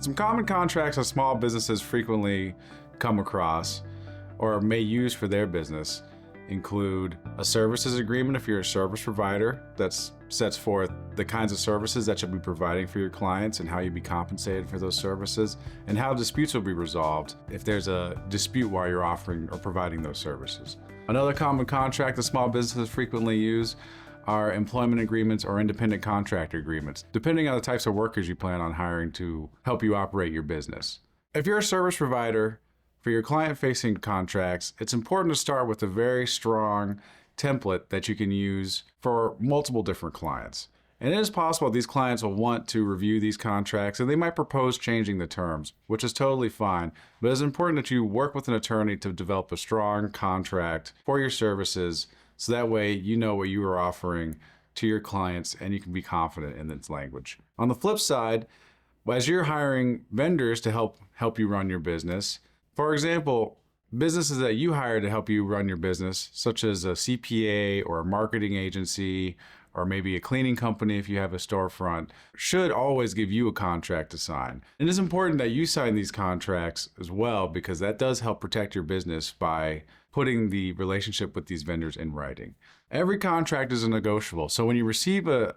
Some common contracts that small businesses frequently come across or may use for their business include a services agreement if you're a service provider that sets forth the kinds of services that you'll be providing for your clients and how you'll be compensated for those services, and how disputes will be resolved if there's a dispute while you're offering or providing those services. Another common contract that small businesses frequently use are employment agreements or independent contractor agreements, depending on the types of workers you plan on hiring to help you operate your business. If you're a service provider, for your client-facing contracts, it's important to start with a very strong template that you can use for multiple different clients. And it is possible these clients will want to review these contracts and they might propose changing the terms, which is totally fine. But it's important that you work with an attorney to develop a strong contract for your services so that way you know what you are offering to your clients and you can be confident in its language. On the flip side, as you're hiring vendors to help you run your business, for example, businesses that you hire to help you run your business, such as a CPA or a marketing agency, or maybe a cleaning company if you have a storefront, should always give you a contract to sign. And it's important that you sign these contracts as well, because that does help protect your business by putting the relationship with these vendors in writing. Every contract is negotiable. So when you receive a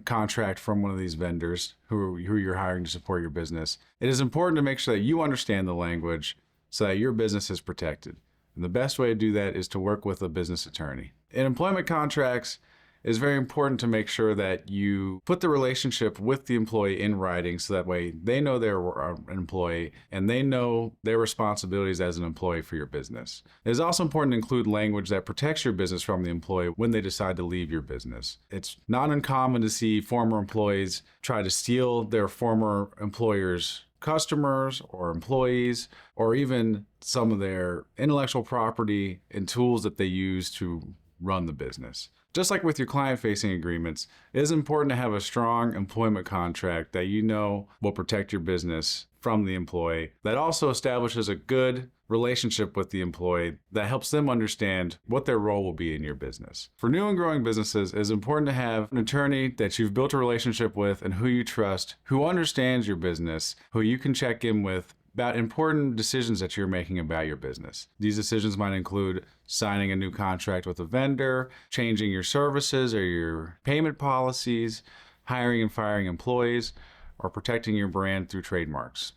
contract from one of these vendors who you're hiring to support your business, it is important to make sure that you understand the language so that your business is protected. And the best way to do that is to work with a business attorney. In employment contracts, it's very important to make sure that you put the relationship with the employee in writing so that way they know they're an employee and they know their responsibilities as an employee for your business. It is also important to include language that protects your business from the employee when they decide to leave your business. It's not uncommon to see former employees try to steal their former employer's customers or employees, or even some of their intellectual property and tools that they use to run the business. Just like with your client-facing agreements, it is important to have a strong employment contract that you know will protect your business from the employee, that also establishes a good relationship with the employee that helps them understand what their role will be in your business. For new and growing businesses, it is important to have an attorney that you've built a relationship with and who you trust, who understands your business, who you can check in with about important decisions that you're making about your business. These decisions might include signing a new contract with a vendor, changing your services or your payment policies, hiring and firing employees, or protecting your brand through trademarks.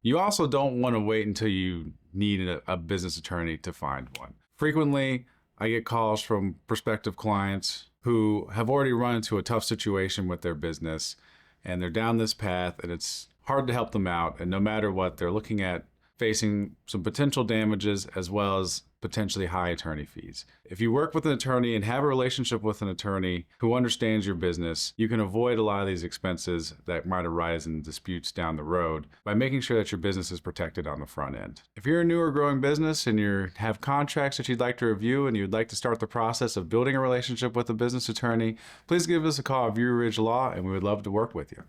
You also don't want to wait until you need a business attorney to find one. Frequently, I get calls from prospective clients who have already run into a tough situation with their business, and they're down this path, and it's hard to help them out. And no matter what, they're looking at facing some potential damages as well as potentially high attorney fees. If you work with an attorney and have a relationship with an attorney who understands your business, you can avoid a lot of these expenses that might arise in disputes down the road by making sure that your business is protected on the front end. If you're a new or growing business and you have contracts that you'd like to review and you'd like to start the process of building a relationship with a business attorney, please give us a call at View Ridge Law and we would love to work with you.